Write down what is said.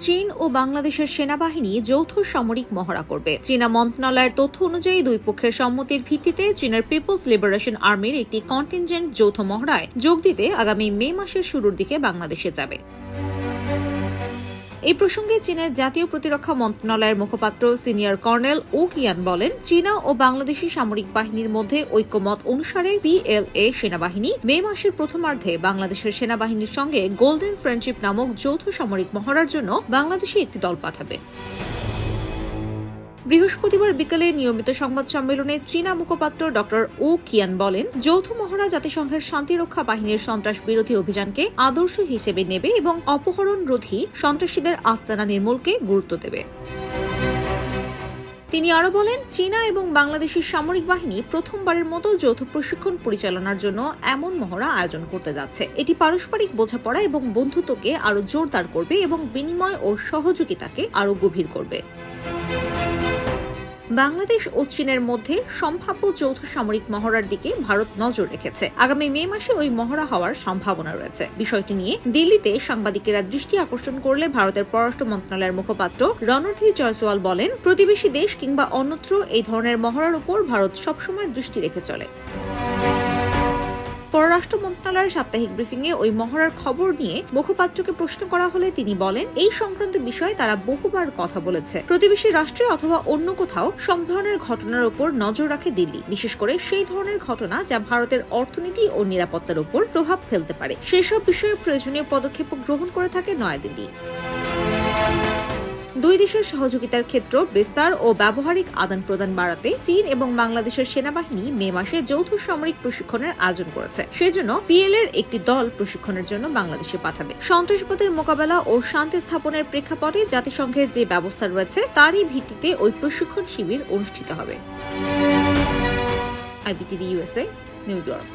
চীন ও বাংলাদেশের সেনাবাহিনী যৌথ সামরিক মহড়া করবে। চীনা মন্ত্রণালয়ের তথ্য অনুযায়ী দুই পক্ষের সম্মতির ভিত্তিতে চীনের পিপলস লিবারেশন আর্মির একটি কন্টিনজেন্ট যৌথ মহড়ায় যোগ দিতে আগামী মে মাসের শুরুর দিকে বাংলাদেশে যাবে। এই প্রসঙ্গে চীনের জাতীয় প্রতিরক্ষা মন্ত্রণালয়ের মুখপাত্র সিনিয়র কর্নেল ও কিয়ান বলেন, চীনা ও বাংলাদেশি সামরিক বাহিনীর মধ্যে ঐক্যমত অনুসারে PLA সেনাবাহিনী মে মাসের প্রথমার্ধে বাংলাদেশের সেনাবাহিনীর সঙ্গে গোল্ডেন ফ্রেন্ডশিপ নামক যৌথ সামরিক মহড়ার জন্য বাংলাদেশে একটি দল পাঠাবে। বৃহস্পতিবার বিকেলে নিয়মিত সংবাদ সম্মেলনে চীনা মুখপাত্র ডক্টর ও কিয়ান বলেন, যৌথ মহড়া জাতিসংঘের শান্তিরক্ষা বাহিনীর সন্ত্রাস বিরোধী অভিযানকে আদর্শ হিসেবে নেবে এবং অপহরণ রোধী সন্ত্রাসীদের আস্তানা নির্মূলকে গুরুত্ব দেবে। তিনি আরও বলেন, চীনা এবং বাংলাদেশের সামরিক বাহিনী প্রথমবারের মতো যৌথ প্রশিক্ষণ পরিচালনার জন্য এমন মহড়া আয়োজন করতে যাচ্ছে। এটি পারস্পরিক বোঝাপড়া এবং বন্ধুত্বকে আরও জোরদার করবে এবং বিনিময় ও সহযোগিতাকে আরও গভীর করবে। বাংলাদেশ ও চীনের মধ্যে সম্ভাব্য যৌথ সামরিক মহড়ার দিকে ভারত নজর রেখেছে। আগামী মে মাসে ওই মহড়া হওয়ার সম্ভাবনা রয়েছে। বিষয়টি নিয়ে দিল্লিতে সাংবাদিকেরা দৃষ্টি আকর্ষণ করলে ভারতের পররাষ্ট্র মন্ত্রণালয়ের মুখপাত্র রণধীর জয়সওয়াল বলেন, প্রতিবেশী দেশ কিংবা অন্যত্র এই ধরনের মহড়ার উপর ভারত সবসময় দৃষ্টি রেখে চলে। পররাষ্ট্র মন্ত্রণালয়ের সাপ্তাহিক ব্রিফিংয়ে ওই মহড়ার খবর নিয়ে মুখপাত্রকে প্রশ্ন করা হলে তিনি বলেন, এই সংক্রান্ত বিষয়ে তারা বহুবার কথা বলেছে। প্রতিবেশী রাষ্ট্রে অথবা অন্য কোথাও সব ধরনের ঘটনার উপর নজর রাখে দিল্লি, বিশেষ করে সেই ধরনের ঘটনা যা ভারতের অর্থনীতি ও নিরাপত্তার উপর প্রভাব ফেলতে পারে। সেসব বিষয়ে প্রয়োজনীয় পদক্ষেপ গ্রহণ করে থাকে নয়াদিল্লি। দুই দেশের সহযোগিতার ক্ষেত্র বিস্তার ও ব্যবহারিক আদান প্রদান বাড়াতে চীন এবং বাংলাদেশের সেনাবাহিনী মে মাসে যৌথ সামরিক প্রশিক্ষণের আয়োজন করেছে। সেজন্য PLA একটি দল প্রশিক্ষণের জন্য বাংলাদেশে পাঠাবে। সন্ত্রাসবাদের মোকাবেলা ও শান্তি স্থাপনের প্রেক্ষাপটে জাতিসংঘের যে ব্যবস্থা রয়েছে তারই ভিত্তিতে ওই প্রশিক্ষণ শিবির অনুষ্ঠিত হবে। IBTV USA, new York.